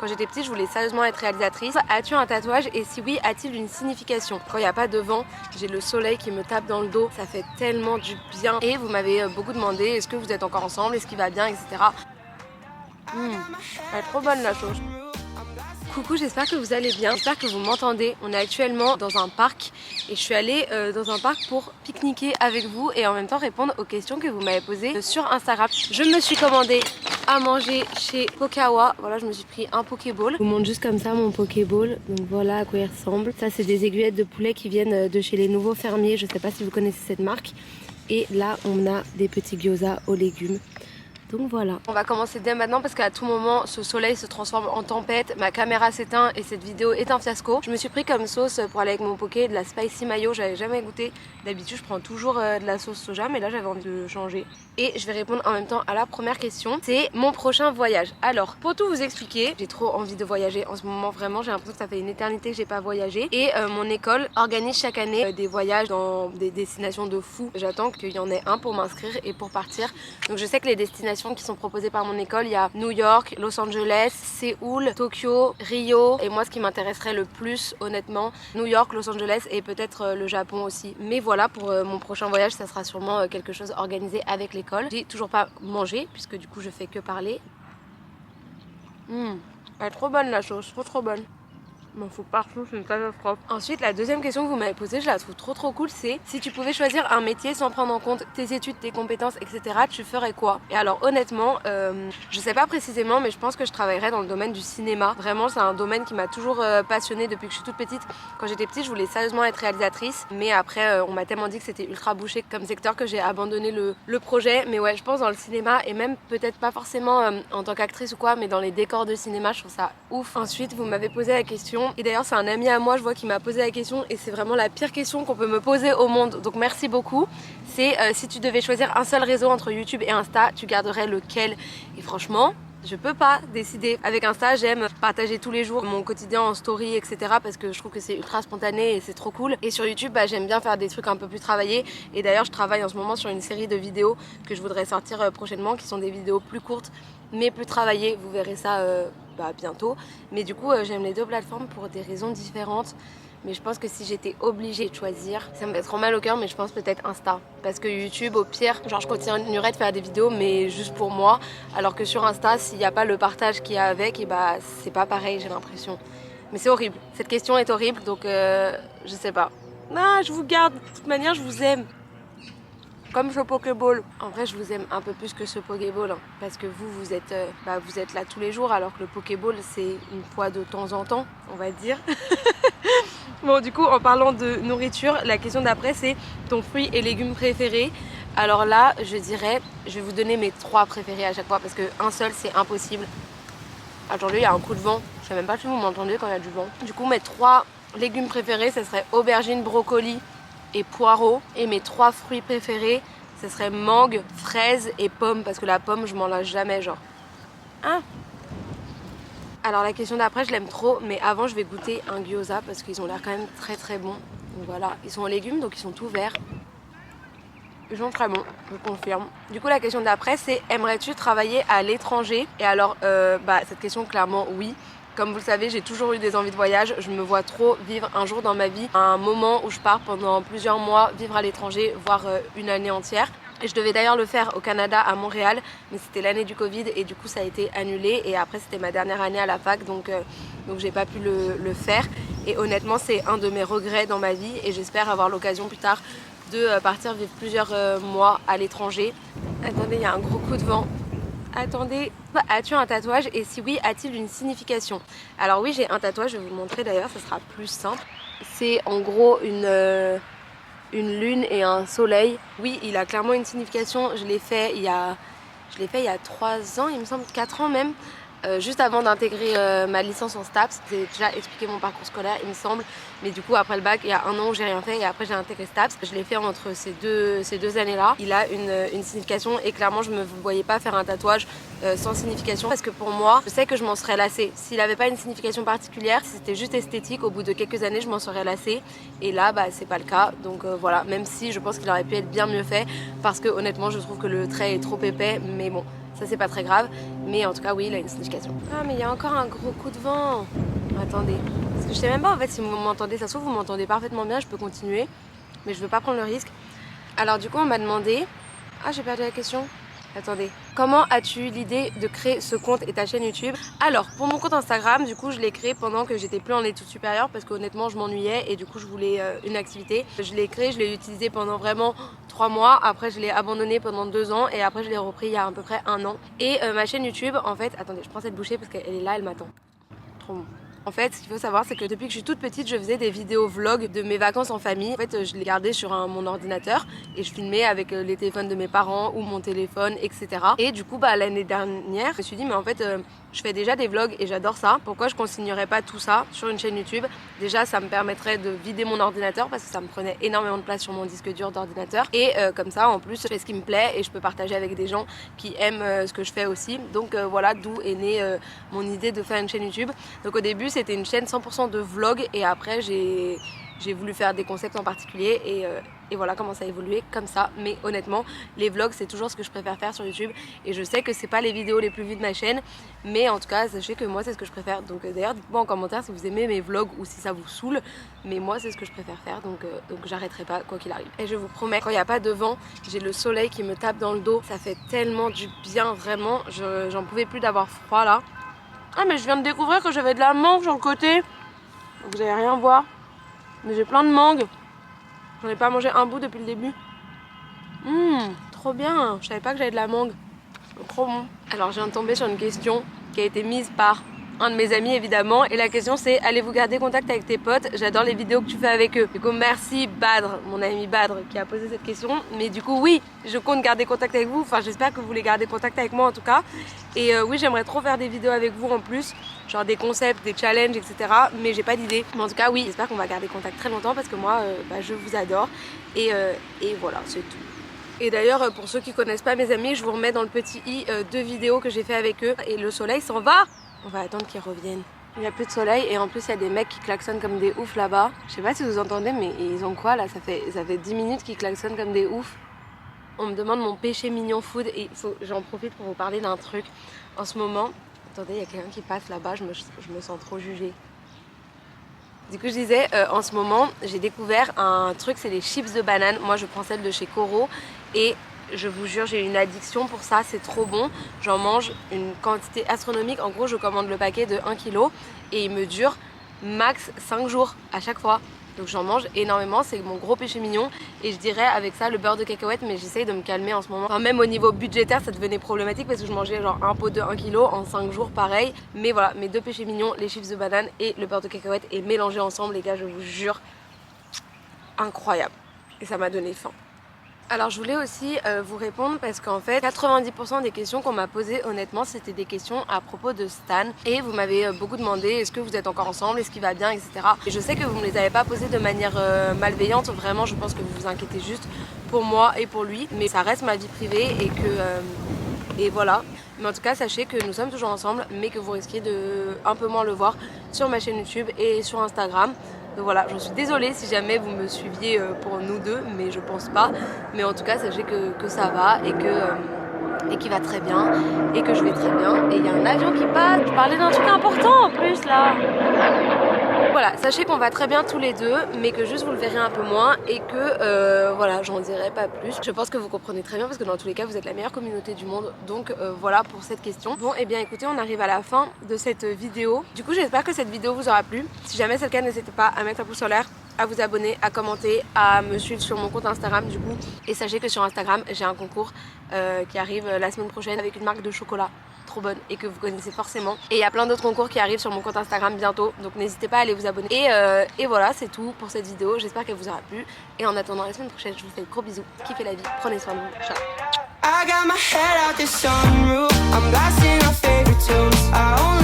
Quand j'étais petite, je voulais sérieusement être réalisatrice. As-tu un tatouage et si oui, a-t-il une signification? Quand il n'y a pas de vent, j'ai le soleil qui me tape dans le dos, ça fait tellement du bien. Et vous m'avez beaucoup demandé, est-ce que vous êtes encore ensemble, est-ce qu'il va bien, etc. Elle est trop bonne la sauce. Coucou, j'espère que vous allez bien, j'espère que vous m'entendez. On est actuellement dans un parc et je suis allée dans un parc pour pique-niquer avec vous et en même temps répondre aux questions que vous m'avez posées sur Instagram. Je me suis commandé à manger chez Pokawa. Voilà, je me suis pris un Pokéball. Je vous montre juste comme ça mon Pokéball. Donc voilà à quoi il ressemble. Ça, c'est des aiguillettes de poulet qui viennent de chez les Nouveaux Fermiers. Je sais pas si vous connaissez cette marque. Et là, on a des petits gyoza aux légumes. Donc voilà. On va commencer dès maintenant parce qu'à tout moment ce soleil se transforme en tempête, ma caméra s'éteint et cette vidéo est un fiasco. Je me suis pris comme sauce pour aller avec mon poké de la spicy mayo, j'avais jamais goûté. D'habitude je prends toujours de la sauce soja mais là j'avais envie de changer. Et je vais répondre en même temps à la première question, c'est mon prochain voyage. Alors pour tout vous expliquer, j'ai trop envie de voyager en ce moment, vraiment j'ai l'impression que ça fait une éternité que j'ai pas voyagé. Et mon école organise chaque année des voyages dans des destinations de fou. J'attends qu'il y en ait un pour m'inscrire et pour partir. Donc je sais que les destinations qui sont proposées par mon école, il y a New York, Los Angeles, Séoul, Tokyo, Rio et moi ce qui m'intéresserait le plus honnêtement, New York, Los Angeles et peut-être le Japon aussi. Mais voilà, pour mon prochain voyage ça sera sûrement quelque chose organisé avec l'école. J'ai toujours pas mangé puisque du coup je fais que parler. Elle est trop bonne la sauce, trop bonne. M'en faut partout, c'est une catastrophe. Ensuite, la deuxième question que vous m'avez posée, je la trouve trop cool, c'est si tu pouvais choisir un métier sans prendre en compte tes études, tes compétences, etc., tu ferais quoi? Et alors honnêtement, je sais pas précisément, mais je pense que je travaillerais dans le domaine du cinéma. Vraiment, c'est un domaine qui m'a toujours passionnée depuis que je suis toute petite. Quand j'étais petite, je voulais sérieusement être réalisatrice, mais après, on m'a tellement dit que c'était ultra bouché comme secteur que j'ai abandonné le projet. Mais ouais, je pense dans le cinéma et même peut-être pas forcément en tant qu'actrice ou quoi, mais dans les décors de cinéma, je trouve ça ouf. Ensuite, vous m'avez posé la question. Et d'ailleurs c'est un ami à moi, je vois, qui m'a posé la question et c'est vraiment la pire question qu'on peut me poser au monde, donc merci beaucoup. C'est si tu devais choisir un seul réseau entre YouTube et Insta, tu garderais lequel? Et franchement, je peux pas décider. Avec Insta, j'aime partager tous les jours mon quotidien en story, etc. parce que je trouve que c'est ultra spontané et c'est trop cool. Et sur YouTube, j'aime bien faire des trucs un peu plus travaillés. Et d'ailleurs, je travaille en ce moment sur une série de vidéos que je voudrais sortir prochainement, qui sont des vidéos plus courtes, mais plus travaillées. Vous verrez ça bientôt. Mais du coup, j'aime les deux plateformes pour des raisons différentes. Mais je pense que si j'étais obligée de choisir, ça me fait trop mal au cœur, mais je pense peut-être Insta. Parce que YouTube, au pire, genre je continuerais de faire des vidéos, mais juste pour moi. Alors que sur Insta, s'il n'y a pas le partage qu'il y a avec, et bah c'est pas pareil, j'ai l'impression. Mais c'est horrible. Cette question est horrible, donc je sais pas. Ah, je vous garde. De toute manière, je vous aime. Comme ce Pokéball. En vrai, je vous aime un peu plus que ce Pokéball, hein, parce que vous êtes là tous les jours, alors que le Pokéball, c'est une fois de temps en temps, on va dire. Bon, du coup, en parlant de nourriture, la question d'après, c'est ton fruit et légumes préférés. Alors là, je dirais, je vais vous donner mes 3 préférés à chaque fois, parce qu'un seul, c'est impossible. Attendez, il y a un coup de vent. Je sais même pas si vous m'entendez quand il y a du vent. Du coup, mes 3 légumes préférés, ce serait aubergine, brocoli et poireaux. Et mes 3 fruits préférés, ce serait mangue, fraise et pomme, parce que la pomme, je m'en lâche jamais, genre. Hein? Alors la question d'après, je l'aime trop, mais avant je vais goûter un gyoza parce qu'ils ont l'air quand même très bons. Donc voilà, ils sont en légumes, donc ils sont tout verts. Ils sont très bons, je confirme. Du coup, la question d'après, c'est aimerais-tu travailler à l'étranger? Et alors, cette question, clairement, oui. Comme vous le savez, j'ai toujours eu des envies de voyage. Je me vois trop vivre un jour dans ma vie, un moment où je pars pendant plusieurs mois, vivre à l'étranger, voire une année entière. Et je devais d'ailleurs le faire au Canada, à Montréal, mais c'était l'année du Covid et du coup ça a été annulé. Et après c'était ma dernière année à la fac, donc j'ai pas pu le faire. Et honnêtement, c'est un de mes regrets dans ma vie et j'espère avoir l'occasion plus tard de partir vivre plusieurs mois à l'étranger. Attendez, il y a un gros coup de vent. Attendez, as-tu un tatouage et si oui, a-t-il une signification? Alors oui, j'ai un tatouage, je vais vous le montrer d'ailleurs, ça sera plus simple. C'est en gros une lune et un soleil. Oui, il a clairement une signification. Je l'ai fait il y a 3 ans, il me semble, 4 ans même. Juste avant d'intégrer ma licence en STAPS. J'ai déjà expliqué mon parcours scolaire, il me semble. Mais du coup, après le bac, il y a 1 an où j'ai rien fait et après j'ai intégré STAPS. Je l'ai fait entre ces deux années-là. Il a une signification et clairement, je ne me voyais pas faire un tatouage sans signification parce que pour moi, je sais que je m'en serais lassée. S'il n'avait pas une signification particulière, si c'était juste esthétique, au bout de quelques années, je m'en serais lassée. Et là, c'est pas le cas. Donc voilà, même si je pense qu'il aurait pu être bien mieux fait parce que honnêtement, je trouve que le trait est trop épais. Mais bon, ça c'est pas très grave, mais en tout cas oui il a une signification. Ah mais il y a encore un gros coup de vent. Attendez, parce que je sais même pas en fait si vous m'entendez, ça se trouve vous m'entendez parfaitement bien, je peux continuer, mais je veux pas prendre le risque. Alors du coup on m'a demandé, ah j'ai perdu la question. Attendez, comment as-tu eu l'idée de créer ce compte et ta chaîne YouTube? Alors, pour mon compte Instagram, du coup, je l'ai créé pendant que j'étais plus en études supérieures parce qu'honnêtement, je m'ennuyais et du coup, je voulais une activité. Je l'ai créé, je l'ai utilisé pendant vraiment 3 mois. Après, je l'ai abandonné pendant 2 ans et après, je l'ai repris il y a à peu près 1 an. Et ma chaîne YouTube, en fait, attendez, je prends cette bouchée parce qu'elle est là, elle m'attend. Trop bon. En fait, ce qu'il faut savoir, c'est que depuis que je suis toute petite, je faisais des vidéos vlogs de mes vacances en famille. En fait, je les gardais sur mon ordinateur et je filmais avec les téléphones de mes parents ou mon téléphone, etc. Et du coup, l'année dernière, je me suis dit, mais en fait, je fais déjà des vlogs et j'adore ça. Pourquoi je continuerais pas tout ça sur une chaîne YouTube? Déjà, ça me permettrait de vider mon ordinateur parce que ça me prenait énormément de place sur mon disque dur d'ordinateur. Et comme ça, en plus, je fais ce qui me plaît et je peux partager avec des gens qui aiment ce que je fais aussi. Donc voilà d'où est née mon idée de faire une chaîne YouTube. Donc au début, c'était une chaîne 100% de vlog et après, j'ai voulu faire des concepts en particulier et voilà comment ça a évolué comme ça. Mais honnêtement, les vlogs c'est toujours ce que je préfère faire sur YouTube et je sais que c'est pas les vidéos les plus vues de ma chaîne, mais en tout cas sachez que moi c'est ce que je préfère. Donc d'ailleurs dites-moi en commentaire si vous aimez mes vlogs ou si ça vous saoule, mais moi c'est ce que je préfère faire, donc j'arrêterai pas quoi qu'il arrive. Et je vous promets, quand il n'y a pas de vent, j'ai le soleil qui me tape dans le dos, ça fait tellement du bien, vraiment, j'en pouvais plus d'avoir froid là. Ah mais je viens de découvrir que j'avais de la mangue sur le côté, donc vous allez rien voir, mais j'ai plein de mangue. J'en ai pas mangé un bout depuis le début. Trop bien. Je savais pas que j'avais de la mangue. Trop bon. Alors je viens de tomber sur une question qui a été mise par un de mes amis évidemment. Et la question c'est, allez-vous garder contact avec tes potes? J'adore les vidéos que tu fais avec eux. Du coup merci Badr, mon ami Badr qui a posé cette question. Mais du coup oui, je compte garder contact avec vous. Enfin j'espère que vous voulez garder contact avec moi en tout cas. Et oui j'aimerais trop faire des vidéos avec vous en plus. Genre des concepts, des challenges, etc. Mais j'ai pas d'idée. Mais en tout cas oui, j'espère qu'on va garder contact très longtemps parce que moi je vous adore. Et voilà, c'est tout. Et d'ailleurs pour ceux qui connaissent pas mes amis, je vous remets dans le petit i 2 vidéos que j'ai fait avec eux. Et le soleil s'en va. On va attendre qu'ils reviennent. Il n'y a plus de soleil et en plus il y a des mecs qui klaxonnent comme des oufs là-bas. Je sais pas si vous entendez mais ils ont quoi là, ça fait 10 minutes qu'ils klaxonnent comme des oufs. On me demande mon péché mignon food et j'en profite pour vous parler d'un truc. En ce moment, attendez, il y a quelqu'un qui passe là-bas, je me sens trop jugée. Du coup je disais, en ce moment j'ai découvert un truc, c'est les chips de banane. Moi je prends celle de chez Coro et je vous jure j'ai une addiction pour ça, c'est trop bon. J'en mange une quantité astronomique, en gros je commande le paquet de 1 kg et il me dure max 5 jours à chaque fois. Donc j'en mange énormément, c'est mon gros péché mignon. Et je dirais avec ça le beurre de cacahuète, mais j'essaye de me calmer en ce moment. Enfin, même au niveau budgétaire ça devenait problématique parce que je mangeais genre un pot de 1 kg en 5 jours pareil. Mais voilà, mes 2 péchés mignons, les chips de banane et le beurre de cacahuète et mélangés ensemble les gars, je vous jure, incroyable. Et ça m'a donné faim. Alors je voulais aussi vous répondre parce qu'en fait 90% des questions qu'on m'a posées honnêtement c'était des questions à propos de Stan. Et vous m'avez beaucoup demandé est-ce que vous êtes encore ensemble, est-ce qu'il va bien, etc. Et je sais que vous ne me les avez pas posées de manière malveillante, vraiment je pense que vous vous inquiétez juste pour moi et pour lui. Mais ça reste ma vie privée et que... et voilà. Mais en tout cas sachez que nous sommes toujours ensemble mais que vous risquez de un peu moins le voir sur ma chaîne YouTube et sur Instagram. Donc voilà, j'en suis désolée si jamais vous me suiviez pour nous deux, mais je pense pas. Mais en tout cas, sachez que ça va et qu'il va très bien et que je vais très bien. Et il y a un avion qui passe, je parlais d'un truc important en plus là. Voilà, sachez qu'on va très bien tous les deux, mais que juste vous le verrez un peu moins et que voilà, j'en dirai pas plus. Je pense que vous comprenez très bien parce que dans tous les cas, vous êtes la meilleure communauté du monde. Donc voilà pour cette question. Bon, et bien écoutez, on arrive à la fin de cette vidéo. Du coup, j'espère que cette vidéo vous aura plu. Si jamais c'est le cas, n'hésitez pas à mettre un pouce en l'air, à vous abonner, à commenter, à me suivre sur mon compte Instagram du coup. Et sachez que sur Instagram, j'ai un concours qui arrive la semaine prochaine avec une marque de chocolat trop bonne et que vous connaissez forcément. Et il y a plein d'autres concours qui arrivent sur mon compte Instagram bientôt, donc n'hésitez pas à aller vous abonner. Et voilà, c'est tout pour cette vidéo. J'espère qu'elle vous aura plu. Et en attendant la semaine prochaine, je vous fais de gros bisous. Kiffez la vie, prenez soin de vous. Ciao. I got my head out the sunroof. I'm blasting our favorite tunes.